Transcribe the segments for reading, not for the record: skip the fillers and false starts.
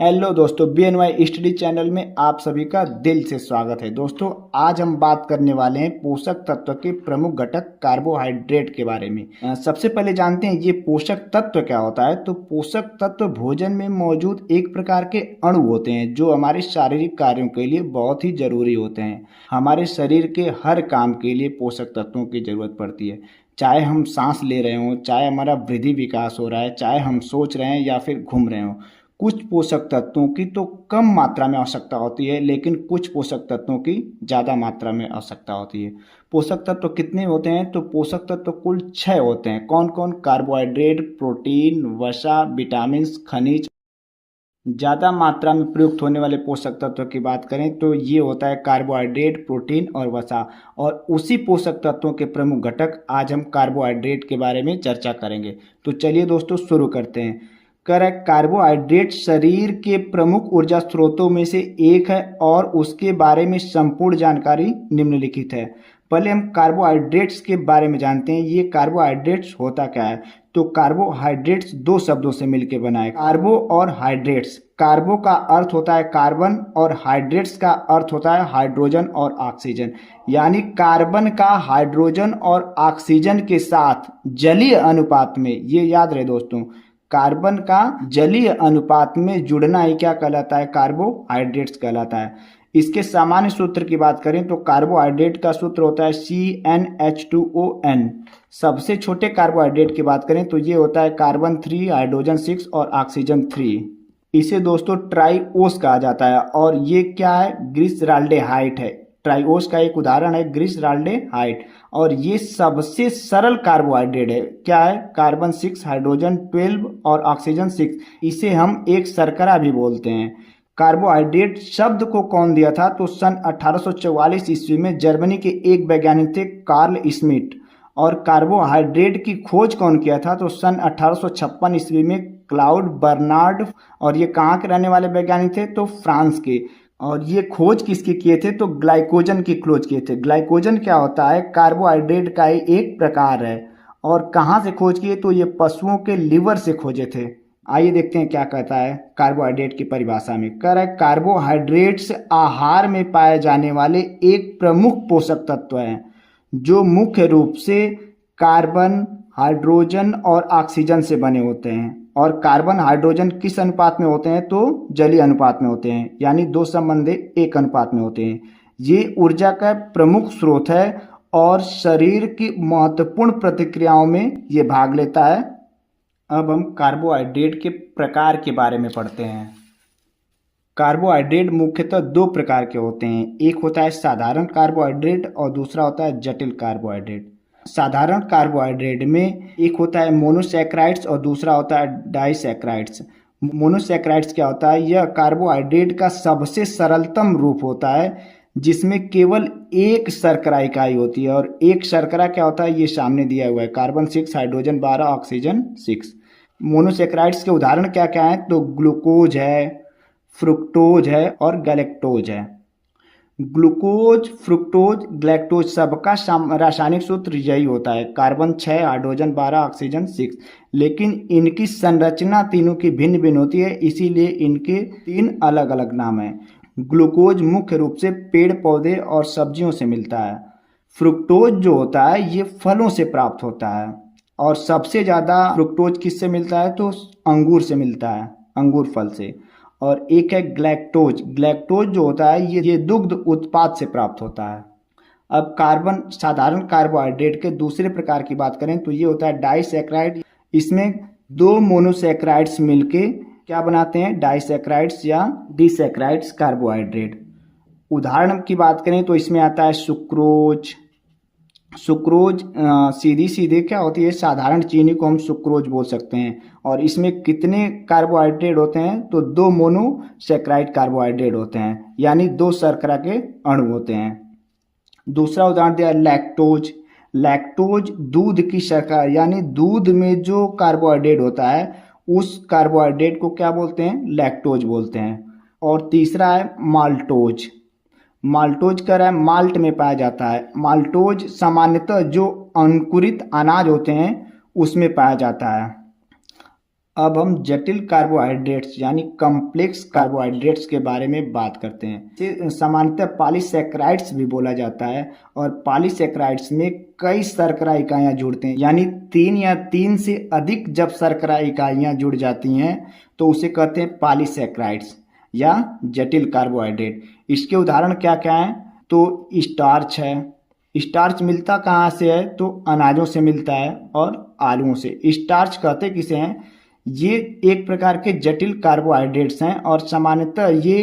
Hello दोस्तों, BNY study channel में आप सभी का दिल से स्वागत है। दोस्तों, आज हम बात करने वाले हैं पोषक तत्व के प्रमुख घटक कार्बोहाइड्रेट के बारे में। सबसे पहले जानते हैं ये पोषक तत्व क्या होता है। तो पोषक तत्व भोजन में मौजूद एक प्रकार के अणु होते हैं जो हमारे शारीरिक कार्यों के लिए बहुत ही जरूरी होते हैं। हमारे शरीर के हर काम के लिए पोषक तत्वों की जरूरत पड़ती है, चाहे हम सांस ले रहे हों, चाहे हमारा वृद्धि विकास हो रहा है, चाहे हम सोच रहे हैं या फिर घूम रहे हों। कुछ पोषक तत्वों की तो कम मात्रा में आवश्यकता होती है, लेकिन कुछ पोषक तत्वों की ज़्यादा मात्रा में आवश्यकता होती है। पोषक तत्व कितने होते हैं? तो पोषक तत्व कुल 6 होते हैं। कौन कौन? कार्बोहाइड्रेट, प्रोटीन, वसा, विटामिन, खनिज। ज़्यादा मात्रा में प्रयुक्त होने वाले पोषक तत्व की बात करें तो ये होता है कार्बोहाइड्रेट, प्रोटीन और वसा। और उसी पोषक तत्वों के प्रमुख घटक आज हम कार्बोहाइड्रेट के बारे में चर्चा करेंगे। तो चलिए दोस्तों शुरू करते हैं। करेक्ट, कार्बोहाइड्रेट शरीर के प्रमुख ऊर्जा स्रोतों में से एक है और उसके बारे में संपूर्ण जानकारी निम्नलिखित है। पहले हम कार्बोहाइड्रेट्स के बारे में जानते हैं। ये कार्बोहाइड्रेट्स होता क्या है? तो कार्बोहाइड्रेट्स दो शब्दों से मिलकर बना है, कार्बो और हाइड्रेट्स। कार्बो का अर्थ होता है कार्बन और हाइड्रेट्स का अर्थ होता है हाइड्रोजन और ऑक्सीजन। यानी कार्बन का हाइड्रोजन और ऑक्सीजन के साथ जलीय अनुपात में, ये याद रहे दोस्तों, कार्बन का जलीय अनुपात में जुड़ना ही क्या कहलाता है? कार्बोहाइड्रेट्स कहलाता है। इसके सामान्य सूत्र की बात करें तो कार्बोहाइड्रेट का सूत्र होता है CnH2ON। सबसे छोटे कार्बोहाइड्रेट की बात करें तो ये होता है कार्बन 3, हाइड्रोजन 6 और ऑक्सीजन 3। इसे दोस्तों ट्राइओस कहा जाता है और ये क्या है? ग्लिसरॉल्डेहाइड है। ट्राइओस का एक उदाहरण है ग्लिसरॉल्डेहाइड। और ये सबसे सरल कार्बोहाइड्रेट है। क्या है? कार्बन 6, हाइड्रोजन 12 और ऑक्सीजन 6। इसे हम एक शर्करा भी बोलते हैं। कार्बोहाइड्रेट शब्द को कौन दिया था? तो सन 1844 ईस्वी में जर्मनी के एक वैज्ञानिक थे कार्ल स्मिट। और कार्बोहाइड्रेट की खोज कौन किया था? तो सन 1856 ईस्वी में क्लाउड बर्नार्ड। और ये कहाँ के रहने वाले वैज्ञानिक थे? तो फ्रांस के। और ये खोज किसके किए थे? तो ग्लाइकोजन की खोज किए थे। ग्लाइकोजन क्या होता है? कार्बोहाइड्रेट का ही एक प्रकार है। और कहाँ से खोज किए? तो ये पशुओं के लिवर से खोजे थे। आइए देखते हैं क्या कहता है कार्बोहाइड्रेट की परिभाषा में। करेक्ट, कार्बोहाइड्रेट्स आहार में पाए जाने वाले एक प्रमुख पोषक तत्व हैं जो मुख्य रूप से कार्बन, हाइड्रोजन और ऑक्सीजन से बने होते हैं। और कार्बन हाइड्रोजन किस अनुपात में होते हैं? तो जलीय अनुपात में होते हैं, यानी 2 संबंधी 1 अनुपात में होते हैं। ये ऊर्जा का प्रमुख स्रोत है और शरीर की महत्वपूर्ण प्रतिक्रियाओं में ये भाग लेता है। अब हम कार्बोहाइड्रेट के प्रकार के बारे में पढ़ते हैं। कार्बोहाइड्रेट मुख्यतः 2 प्रकार के होते हैं। एक होता है साधारण कार्बोहाइड्रेट और दूसरा होता है जटिल कार्बोहाइड्रेट। साधारण कार्बोहाइड्रेट में एक होता है मोनोसैकेराइड्स और दूसरा होता है डाइसैकेराइड्स। मोनोसैकेराइड्स क्या होता है? यह कार्बोहाइड्रेट का सबसे सरलतम रूप होता है जिसमें केवल एक शर्करा इकाई होती है। और एक शर्करा क्या होता है? ये सामने दिया हुआ है, कार्बन 6, हाइड्रोजन 12, ऑक्सीजन 6। मोनोसैकेराइड्स के उदाहरण क्या क्या हैं? तो ग्लूकोज है, फ्रुक्टोज है और गैलेक्टोज है। ग्लूकोज, फ्रुक्टोज, ग्लैक्टोज सबका रासायनिक सूत्र यही होता है, कार्बन 6, हाइड्रोजन 12, ऑक्सीजन 6। लेकिन इनकी संरचना तीनों की भिन्न भिन्न होती है, इसीलिए इनके 3 अलग अलग नाम हैं। ग्लूकोज मुख्य रूप से पेड़ पौधे और सब्जियों से मिलता है। फ्रुक्टोज जो होता है ये फलों से प्राप्त होता है। और सबसे ज़्यादा फ्रुक्टोज किससे मिलता है? तो अंगूर से मिलता है, अंगूर फल से। और एक है ग्लैक्टोज। ग्लैक्टोज जो होता है ये दुग्ध उत्पाद से प्राप्त होता है। अब कार्बन साधारण कार्बोहाइड्रेट के दूसरे प्रकार की बात करें तो ये होता है डाइसैकेराइड। इसमें 2 मोनोसैकेराइड्स मिलके क्या बनाते हैं? डाइसैकेराइड्स या डिसैकेराइड्स कार्बोहाइड्रेट। उदाहरण की बात करें तो इसमें आता है सुक्रोज। सुक्रोज सीधी सीधे क्या होती है? साधारण चीनी को हम सुक्रोज बोल सकते हैं। और इसमें कितने कार्बोहाइड्रेट होते हैं? तो 2 मोनोसैकेराइड कार्बोहाइड्रेट होते हैं, यानी 2 शर्करा के अणु होते हैं। दूसरा उदाहरण दिया लैक्टोज। लैक्टोज दूध की शर्करा, यानी दूध में जो कार्बोहाइड्रेट होता है उस कार्बोहाइड्रेट को क्या बोलते हैं? लैक्टोज बोलते हैं। और तीसरा है माल्टोज। माल्टोज क्या है? माल्ट में पाया जाता है। माल्टोज सामान्यतः जो अंकुरित अनाज होते हैं उसमें पाया जाता है। अब हम जटिल कार्बोहाइड्रेट्स यानी कॉम्प्लेक्स कार्बोहाइड्रेट्स के बारे में बात करते हैं। इसे सामान्यतः पॉलीसैकेराइड्स भी बोला जाता है और पॉलीसैकेराइड्स में कई शर्करा इकाइयां जुड़ते हैं, यानी 3 या 3 से अधिक जब शर्करा इकाइयां जुड़ जाती हैं तो उसे कहते हैं पॉलीसैकेराइड्स या जटिल कार्बोहाइड्रेट। इसके उदाहरण क्या क्या हैं? तो स्टार्च है। स्टार्च मिलता कहाँ से है? तो अनाजों से मिलता है और आलूओं से। स्टार्च कहते किसे हैं? ये एक प्रकार के जटिल कार्बोहाइड्रेट्स हैं और सामान्यतः ये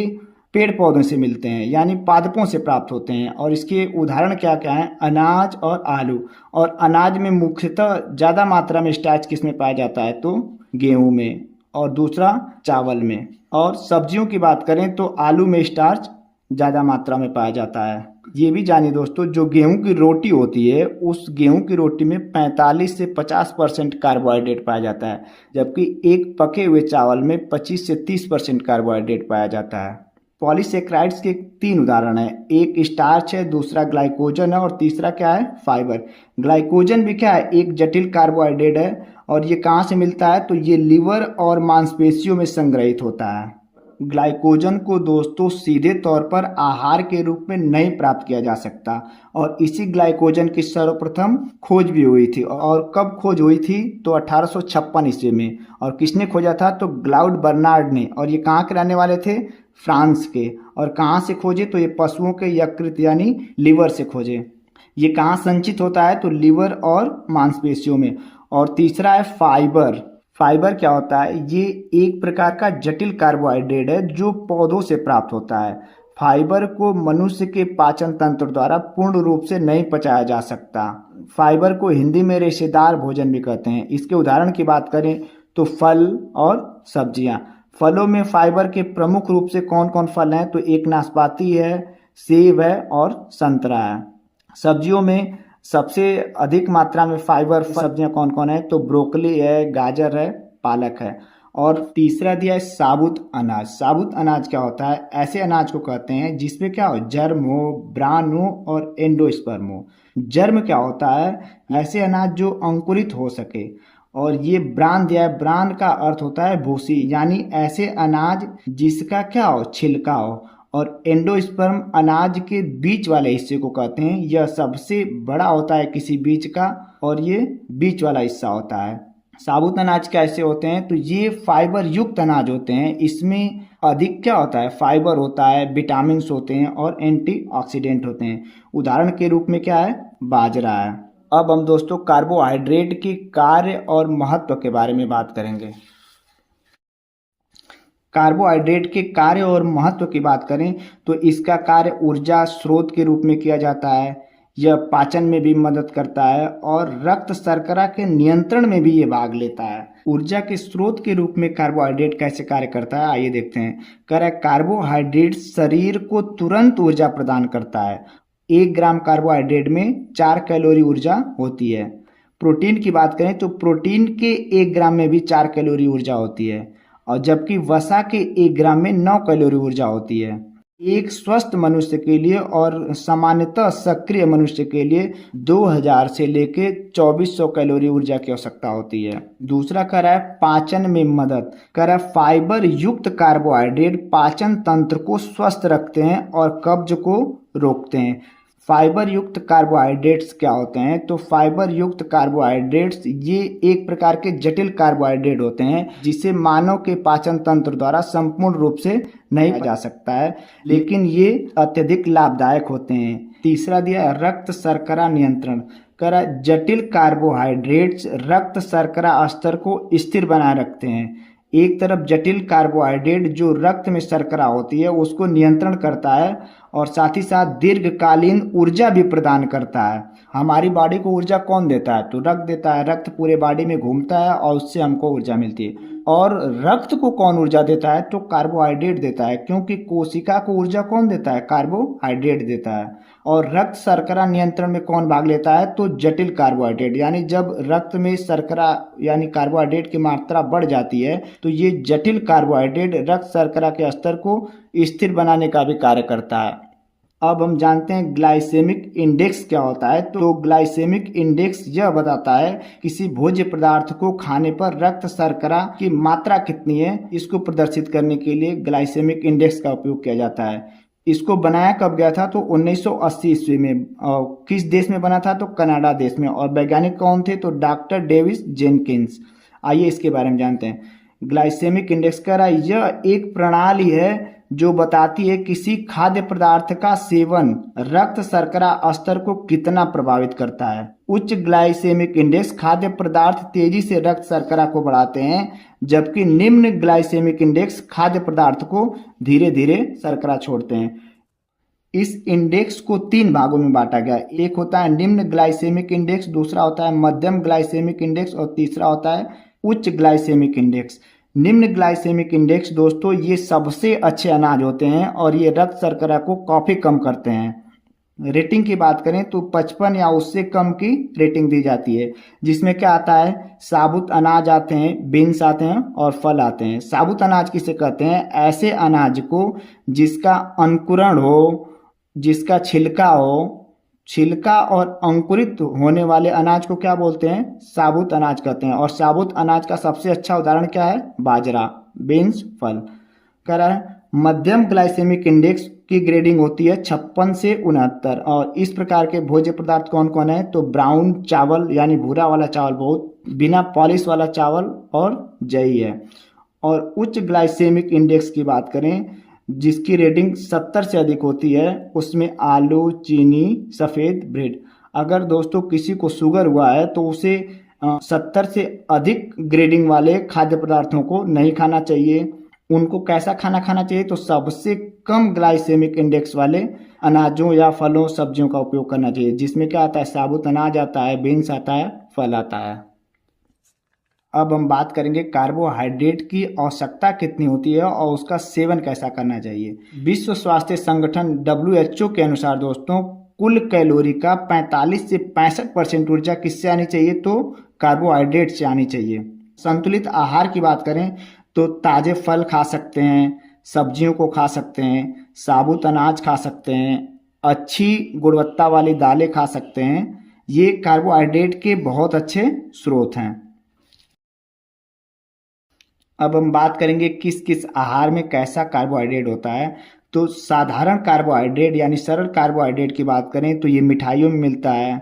पेड़ पौधों से मिलते हैं, यानी पादपों से प्राप्त होते हैं। और इसके उदाहरण क्या क्या हैं? अनाज और आलू। और अनाज में मुख्यतः ज़्यादा मात्रा में स्टार्च किस में पाया जाता है? तो गेहूं में, और दूसरा चावल में। और सब्जियों की बात करें तो आलू में स्टार्च ज़्यादा मात्रा में पाया जाता है। ये भी जानिए दोस्तों, जो गेहूं की रोटी होती है उस गेहूं की रोटी में 45 से 50% कार्बोहाइड्रेट पाया जाता है, जबकि एक पके हुए चावल में 25 से 30% कार्बोहाइड्रेट पाया जाता है। पॉलीसेक्राइड्स के 3 उदाहरण हैं। एक स्टार्च है, दूसरा ग्लाइकोजन है और तीसरा क्या है? फाइबर। ग्लाइकोजन भी क्या है? एक जटिल कार्बोहाइड्रेट है और ये कहाँ से मिलता है? तो ये लीवर और मांसपेशियों में संग्रहित होता है। ग्लाइकोजन को दोस्तों सीधे तौर पर आहार के रूप में नहीं प्राप्त किया जा सकता और इसी ग्लाइकोजन की सर्वप्रथम खोज भी हुई थी। और कब खोज हुई थी? तो 1856 ईस्वी में। और किसने खोजा था? तो क्लाउड बर्नार्ड ने। और ये कहाँ के रहने वाले थे? फ्रांस के। और कहाँ से खोजे? तो ये पशुओं के यकृत यानी लीवर से खोजे। ये कहाँ संचित होता है? तो लीवर और मांसपेशियों में। और तीसरा है फाइबर। फाइबर क्या होता है? ये एक प्रकार का जटिल कार्बोहाइड्रेट है जो पौधों से प्राप्त होता है। फाइबर को मनुष्य के पाचन तंत्र द्वारा पूर्ण रूप से नहीं पचाया जा सकता। फाइबर को हिंदी में रेशेदार भोजन भी कहते हैं। इसके उदाहरण की बात करें तो फल और सब्जियां। फलों में फाइबर के प्रमुख रूप से कौन कौन फल हैं? तो एक नाशपाती है, सेब है और संतरा है। सब्जियों में सबसे अधिक मात्रा में फाइबर सब्जियां कौन कौन है? तो ब्रोकली है, गाजर है, पालक है। और तीसरा दिया है साबुत अनाज। साबुत अनाज क्या होता है? ऐसे अनाज को कहते हैं जिसमें क्या हो? जर्म हो, ब्रान हो और एंडोस्पर्म हो। जर्म क्या होता है? ऐसे अनाज जो अंकुरित हो सके। और ये ब्रान दिया है। ब्रान का अर्थ होता है भूसी, यानी ऐसे अनाज जिसका क्या हो? छिलका हो। और एंडोस्पर्म अनाज के बीच वाले हिस्से को कहते हैं। यह सबसे बड़ा होता है किसी बीज का और ये बीच वाला हिस्सा होता है। साबुत अनाज कैसे होते हैं? तो ये फाइबर युक्त अनाज होते हैं। इसमें अधिक क्या होता है? फाइबर होता है, विटामिन होते हैं और एंटीऑक्सीडेंट होते हैं। उदाहरण के रूप में क्या है? बाजरा है। अब हम दोस्तों कार्बोहाइड्रेट के कार्य और महत्व के बारे में बात करेंगे। कार्बोहाइड्रेट के कार्य और महत्व की बात करें तो इसका कार्य ऊर्जा स्रोत के रूप में किया जाता है। यह पाचन में भी मदद करता है और रक्त शर्करा के नियंत्रण में भी ये भाग लेता है। ऊर्जा के स्रोत के रूप में कार्बोहाइड्रेट कैसे कार्य करता है, आइए देखते हैं। कार्बोहाइड्रेट शरीर को तुरंत ऊर्जा प्रदान करता है। 1 ग्राम कार्बोहाइड्रेट में 4 कैलोरी ऊर्जा होती है। प्रोटीन की बात करें तो प्रोटीन के 1 ग्राम में भी 4 कैलोरी ऊर्जा होती है और जबकि वसा के 1 ग्राम में 9 कैलोरी ऊर्जा होती है। एक स्वस्थ मनुष्य के लिए और सामान्यतः सक्रिय मनुष्य के लिए 2000 से लेकर 2400 कैलोरी ऊर्जा की आवश्यकता होती है। दूसरा कह रहा है पाचन में मदद। कह रहा है फाइबर युक्त कार्बोहाइड्रेट पाचन तंत्र को स्वस्थ रखते हैं और कब्ज को रोकते हैं। फाइबर युक्त कार्बोहाइड्रेट्स क्या होते हैं? तो फाइबर युक्त कार्बोहाइड्रेट्स ये एक प्रकार के जटिल कार्बोहाइड्रेट होते हैं जिसे मानव के पाचन तंत्र द्वारा संपूर्ण रूप से नहीं पाया जा सकता है, लेकिन ये अत्यधिक लाभदायक होते हैं। तीसरा दिया रक्त शर्करा नियंत्रण। करा जटिल कार्बोहाइड्रेट्स रक्त शर्करा स्तर को स्थिर बनाए रखते हैं। एक तरफ जटिल कार्बोहाइड्रेट जो रक्त में शर्करा होती है उसको नियंत्रण करता है और साथ ही साथ दीर्घकालीन ऊर्जा भी प्रदान करता है। हमारी बॉडी को ऊर्जा कौन देता है? तो रक्त देता है। रक्त पूरे बॉडी में घूमता है और उससे हमको ऊर्जा मिलती है। और रक्त को कौन ऊर्जा देता है? तो कार्बोहाइड्रेट देता है, क्योंकि कोशिका को ऊर्जा कौन देता है? कार्बोहाइड्रेट देता है। और रक्त शर्करा नियंत्रण में कौन भाग लेता है? तो जटिल कार्बोहाइड्रेट, यानी जब रक्त में शर्करा यानी कार्बोहाइड्रेट की मात्रा बढ़ जाती है तो ये जटिल कार्बोहाइड्रेट रक्त शर्करा के स्तर को स्थिर बनाने का भी कार्य करता है। अब हम जानते हैं ग्लाइसेमिक इंडेक्स क्या होता है। तो ग्लाइसेमिक इंडेक्स यह बताता है किसी भोज्य पदार्थ को खाने पर रक्त शर्करा की मात्रा कितनी है, इसको प्रदर्शित करने के लिए ग्लाइसेमिक इंडेक्स का उपयोग किया जाता है। इसको बनाया कब गया था, तो 1980 ईस्वी में। और किस देश में बना था, तो कनाडा देश में। और वैज्ञानिक कौन थे, तो डॉक्टर डेविस जेनकिंस। आइए इसके बारे में जानते हैं। ग्लाइसेमिक इंडेक्स का यह एक प्रणाली है जो बताती है किसी खाद्य पदार्थ का सेवन रक्त शर्करा स्तर को कितना प्रभावित करता है। उच्च ग्लाइसेमिक इंडेक्स खाद्य पदार्थ तेजी से रक्त शर्करा को बढ़ाते हैं, जबकि निम्न ग्लाइसेमिक इंडेक्स खाद्य पदार्थ को धीरे धीरे शर्करा छोड़ते हैं। इस इंडेक्स को 3 भागों में बांटा गया। एक होता है निम्न ग्लाइसेमिक इंडेक्स, दूसरा होता है मध्यम ग्लाइसेमिक इंडेक्स और तीसरा होता है उच्च ग्लाइसेमिक इंडेक्स। निम्न ग्लाइसेमिक इंडेक्स दोस्तों ये सबसे अच्छे अनाज होते हैं और ये रक्त शर्करा को काफ़ी कम करते हैं। रेटिंग की बात करें तो 55 या उससे कम की रेटिंग दी जाती है, जिसमें क्या आता है, साबुत अनाज आते हैं, बीन्स आते हैं और फल आते हैं। साबुत अनाज किसे कहते हैं, ऐसे अनाज को जिसका अंकुरण हो, जिसका छिलका और अंकुरित होने वाले अनाज को क्या बोलते हैं, साबुत अनाज कहते हैं। और साबुत अनाज का सबसे अच्छा उदाहरण क्या है, बाजरा, बीन्स, फल। कह रहा है मध्यम ग्लाइसेमिक इंडेक्स की ग्रेडिंग होती है 56 से 69। और इस प्रकार के भोज्य पदार्थ कौन कौन है, तो ब्राउन चावल यानी भूरा वाला चावल, बहुत बिना पॉलिश वाला चावल और जई है। और उच्च ग्लाइसेमिक इंडेक्स की बात करें जिसकी रेटिंग 70 से अधिक होती है, उसमें आलू, चीनी, सफ़ेद ब्रेड। अगर दोस्तों किसी को शुगर हुआ है तो उसे 70 से अधिक ग्रेडिंग वाले खाद्य पदार्थों को नहीं खाना चाहिए। उनको कैसा खाना खाना चाहिए, तो सबसे कम ग्लाइसेमिक इंडेक्स वाले अनाजों या फलों सब्जियों का उपयोग करना चाहिए, जिसमें क्या आता है, साबुत अनाज आता है, बीन्स आता है, फल आता है। अब हम बात करेंगे कार्बोहाइड्रेट की आवश्यकता कितनी होती है और उसका सेवन कैसा करना चाहिए। विश्व स्वास्थ्य संगठन WHO के अनुसार दोस्तों कुल कैलोरी का 45 से 65% ऊर्जा किससे आनी चाहिए, तो कार्बोहाइड्रेट से आनी चाहिए। संतुलित आहार की बात करें तो ताजे फल खा सकते हैं, सब्जियों को खा सकते हैं, साबुत अनाज खा सकते हैं, अच्छी गुणवत्ता वाली दालें खा सकते हैं। ये कार्बोहाइड्रेट के बहुत अच्छे स्रोत हैं। अब हम बात करेंगे किस किस आहार में कैसा कार्बोहाइड्रेट होता है। तो साधारण कार्बोहाइड्रेट यानी सरल कार्बोहाइड्रेट की बात करें तो ये मिठाइयों में मिलता है,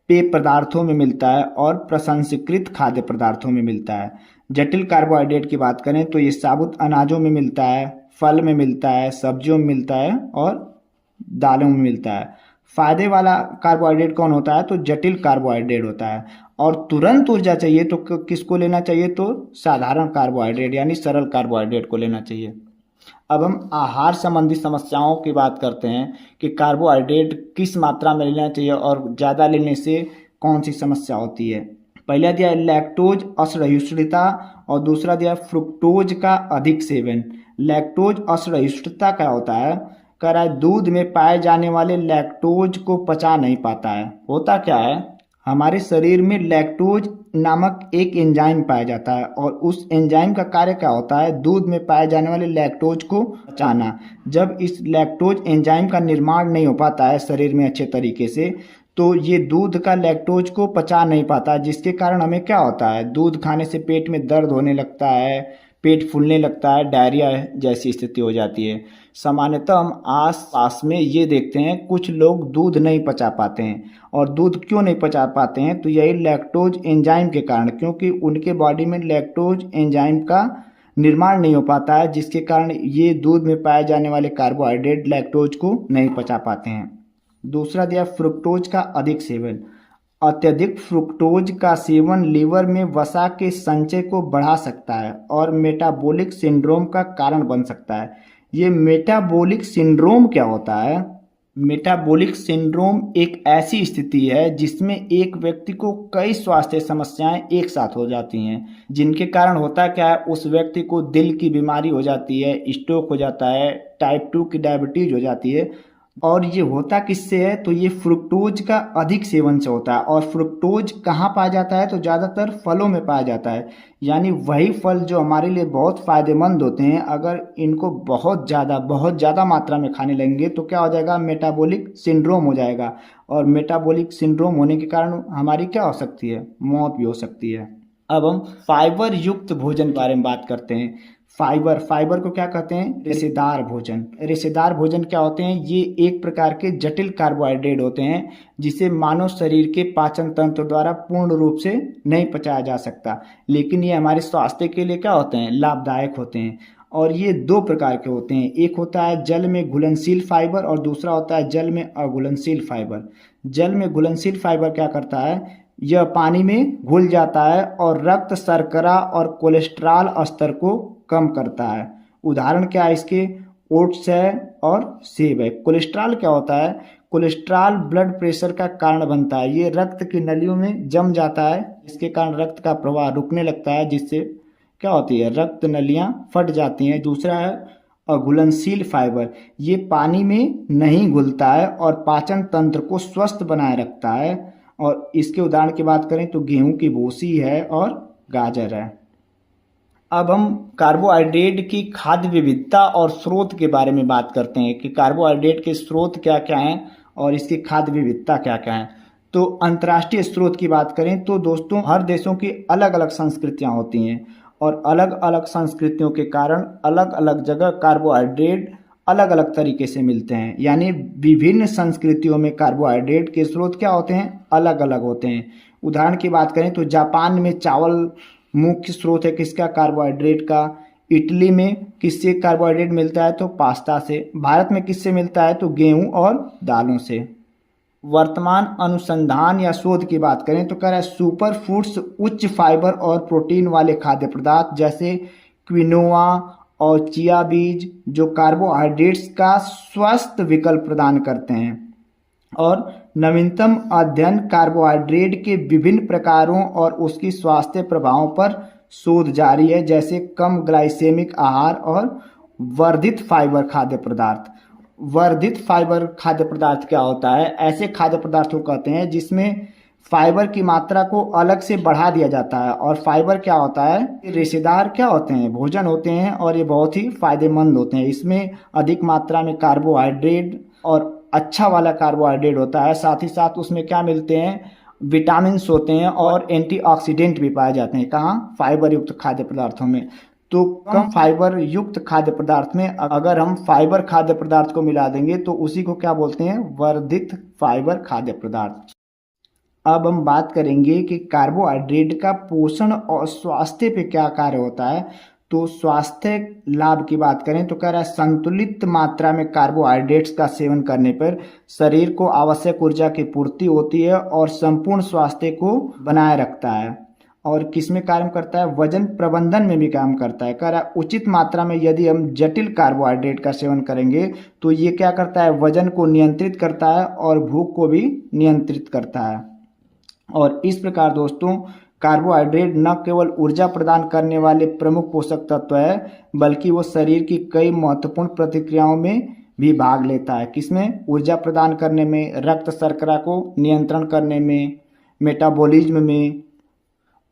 पेय पदार्थों में मिलता है और प्रसंस्कृत खाद्य पदार्थों में मिलता है। जटिल कार्बोहाइड्रेट की बात करें तो ये साबुत अनाजों में मिलता है, फल में मिलता है, सब्जियों में मिलता है और दालों में मिलता है। फायदे वाला कार्बोहाइड्रेट कौन होता है, तो जटिल कार्बोहाइड्रेट होता है। और तुरंत ऊर्जा चाहिए तो किसको लेना चाहिए, तो साधारण कार्बोहाइड्रेट यानी सरल कार्बोहाइड्रेट को लेना चाहिए। अब हम आहार संबंधी समस्याओं की बात करते हैं कि कार्बोहाइड्रेट किस मात्रा में लेना चाहिए और ज़्यादा लेने से कौन सी समस्या होती है। पहला दिया है लैक्टोज असहिष्णुता और दूसरा दिया है फ्रुक्टोज का अधिक सेवन। लैक्टोज असहिष्णुता क्या होता है, कह रहा है दूध में पाए जाने वाले लैक्टोज को पचा नहीं पाता है। होता क्या है, हमारे शरीर में लैक्टोज नामक एक एंजाइम पाया जाता है और उस एंजाइम का कार्य क्या होता है, दूध में पाए जाने वाले लैक्टोज को पचाना। जब इस लैक्टोज एंजाइम का निर्माण नहीं हो पाता है शरीर में अच्छे तरीके से, तो ये दूध का लैक्टोज को पचा नहीं पाता, जिसके कारण हमें क्या होता है, दूध खाने से पेट में दर्द होने लगता है, पेट फूलने लगता है, डायरिया जैसी स्थिति हो जाती है। सामान्यतः हम आस पास में ये देखते हैं कुछ लोग दूध नहीं पचा पाते हैं। और दूध क्यों नहीं पचा पाते हैं, तो यही लैक्टोज एंजाइम के कारण, क्योंकि उनके बॉडी में लैक्टोज एंजाइम का निर्माण नहीं हो पाता है, जिसके कारण ये दूध में पाए जाने वाले कार्बोहाइड्रेट लैक्टोज को नहीं पचा पाते हैं। दूसरा दिया फ्रुक्टोज का अधिक सेवन। अत्यधिक फ्रुक्टोज का सेवन लीवर में वसा के संचय को बढ़ा सकता है और मेटाबॉलिक सिंड्रोम का कारण बन सकता है। ये मेटाबॉलिक सिंड्रोम क्या होता है, मेटाबॉलिक सिंड्रोम एक ऐसी स्थिति है जिसमें एक व्यक्ति को कई स्वास्थ्य समस्याएं एक साथ हो जाती हैं, जिनके कारण होता क्या है, उस व्यक्ति को दिल की बीमारी हो जाती है, स्ट्रोक हो जाता है, टाइप 2 की डायबिटीज हो जाती है। और ये होता किससे है, तो ये फ्रुक्टोज का अधिक सेवन से होता है। और फ्रुक्टोज कहाँ पाया जाता है, तो ज़्यादातर फलों में पाया जाता है। यानी वही फल जो हमारे लिए बहुत फ़ायदेमंद होते हैं, अगर इनको बहुत ज़्यादा मात्रा में खाने लगेंगे तो क्या हो जाएगा, मेटाबॉलिक सिंड्रोम हो जाएगा। और मेटाबॉलिक सिंड्रोम होने के कारण हमारी क्या हो सकती है, मौत भी हो सकती है। अब हम फाइबर युक्त भोजन के बारे में बात करते हैं। फाइबर को क्या कहते हैं, रेशेदार भोजन। रेशेदार भोजन क्या होते हैं, ये एक प्रकार के जटिल कार्बोहाइड्रेट होते हैं जिसे मानव शरीर के पाचन तंत्र द्वारा पूर्ण रूप से नहीं पचाया जा सकता, लेकिन ये हमारे स्वास्थ्य के लिए क्या होते हैं, लाभदायक होते हैं। और ये दो प्रकार के होते हैं, एक होता है जल में घुलनशील फाइबर और दूसरा होता है जल में अघुलनशील फाइबर। जल में घुलनशील फाइबर क्या करता है, यह पानी में घुल जाता है और रक्त शर्करा और कोलेस्ट्रॉल स्तर को कम करता है। उदाहरण क्या है इसके, ओट्स है और सेब है। कोलेस्ट्रॉल क्या होता है, कोलेस्ट्रॉल ब्लड प्रेशर का कारण बनता है। ये रक्त की नलियों में जम जाता है, इसके कारण रक्त का प्रवाह रुकने लगता है, जिससे क्या होती है, रक्त नलियां फट जाती हैं। दूसरा है अघुलनशील फाइबर, ये पानी में नहीं घुलता है और पाचन तंत्र को स्वस्थ बनाए रखता है। और इसके उदाहरण की बात करें तो गेहूं की भूसी है और गाजर है। अब हम कार्बोहाइड्रेट की खाद्य विविधता और स्रोत के बारे में बात करते हैं कि कार्बोहाइड्रेट के स्रोत क्या क्या हैं और इसकी खाद्य विविधता क्या क्या है। तो अंतर्राष्ट्रीय स्रोत की बात करें तो दोस्तों, हर देशों की अलग अलग संस्कृतियां होती हैं और अलग अलग संस्कृतियों के कारण अलग अलग जगह कार्बोहाइड्रेट अलग अलग तरीके से मिलते हैं। यानी विभिन्न संस्कृतियों में कार्बोहाइड्रेट के स्रोत क्या होते हैं, अलग अलग होते हैं। उदाहरण की बात करें तो जापान में चावल मुख्य स्रोत है किसका, कार्बोहाइड्रेट का। इटली में किससे कार्बोहाइड्रेट मिलता है, तो पास्ता से। भारत में किससे मिलता है, तो गेहूं और दालों से। वर्तमान अनुसंधान या शोध की बात करें तो कह रहा है सुपर फूड्स उच्च फाइबर और प्रोटीन वाले खाद्य पदार्थ जैसे क्विनोआ और चिया बीज जो कार्बोहाइड्रेट्स का स्वस्थ विकल्प प्रदान करते हैं। और नवीनतम अध्ययन कार्बोहाइड्रेट के विभिन्न प्रकारों और उसकी स्वास्थ्य प्रभावों पर शोध जारी है, जैसे कम ग्लाइसेमिक आहार और वर्धित फाइबर खाद्य पदार्थ। वर्धित फाइबर खाद्य पदार्थ क्या होता है, ऐसे खाद्य पदार्थों कहते हैं जिसमें फाइबर की मात्रा को अलग से बढ़ा दिया जाता है। और फाइबर क्या होता है, रेशेदार क्या होते हैं, भोजन होते हैं और ये बहुत ही फायदेमंद होते हैं। इसमें अधिक मात्रा में कार्बोहाइड्रेट और अच्छा वाला कार्बोहाइड्रेट होता है, साथ ही साथ उसमें क्या मिलते हैं, विटामिन होते हैं और एंटीऑक्सीडेंट भी पाए जाते हैं। कहाँ, फाइबर युक्त खाद्य पदार्थों में। तो कम फाइबर युक्त खाद्य पदार्थ में अगर हम फाइबर खाद्य पदार्थ को मिला देंगे तो उसी को क्या बोलते हैं, वर्धित फाइबर खाद्य पदार्थ। अब हम बात करेंगे कि कार्बोहाइड्रेट का पोषण और स्वास्थ्य पे क्या कार्य होता है। तो स्वास्थ्य लाभ की बात करें तो कह रहा है संतुलित मात्रा में कार्बोहाइड्रेट्स का सेवन करने पर शरीर को आवश्यक ऊर्जा की पूर्ति होती है और संपूर्ण स्वास्थ्य को बनाए रखता है। और किसमें काम करता है, वजन प्रबंधन में भी काम करता है। कह रहा है उचित मात्रा में यदि हम जटिल कार्बोहाइड्रेट का सेवन करेंगे तो ये क्या करता है, वजन को नियंत्रित करता है और भूख को भी नियंत्रित करता है। और इस प्रकार दोस्तों कार्बोहाइड्रेट न केवल ऊर्जा प्रदान करने वाले प्रमुख पोषक तत्व है, बल्कि वो शरीर की कई महत्वपूर्ण प्रतिक्रियाओं में भी भाग लेता है। किसमें, ऊर्जा प्रदान करने में, रक्त शर्करा को नियंत्रण करने में, मेटाबॉलिज्म में।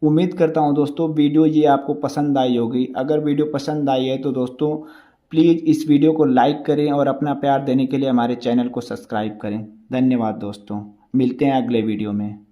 उम्मीद करता हूँ दोस्तों वीडियो ये आपको पसंद आई होगी। अगर वीडियो पसंद आई है तो दोस्तों प्लीज़ इस वीडियो को लाइक करें और अपना प्यार देने के लिए हमारे चैनल को सब्सक्राइब करें। धन्यवाद दोस्तों, मिलते हैं अगले वीडियो में।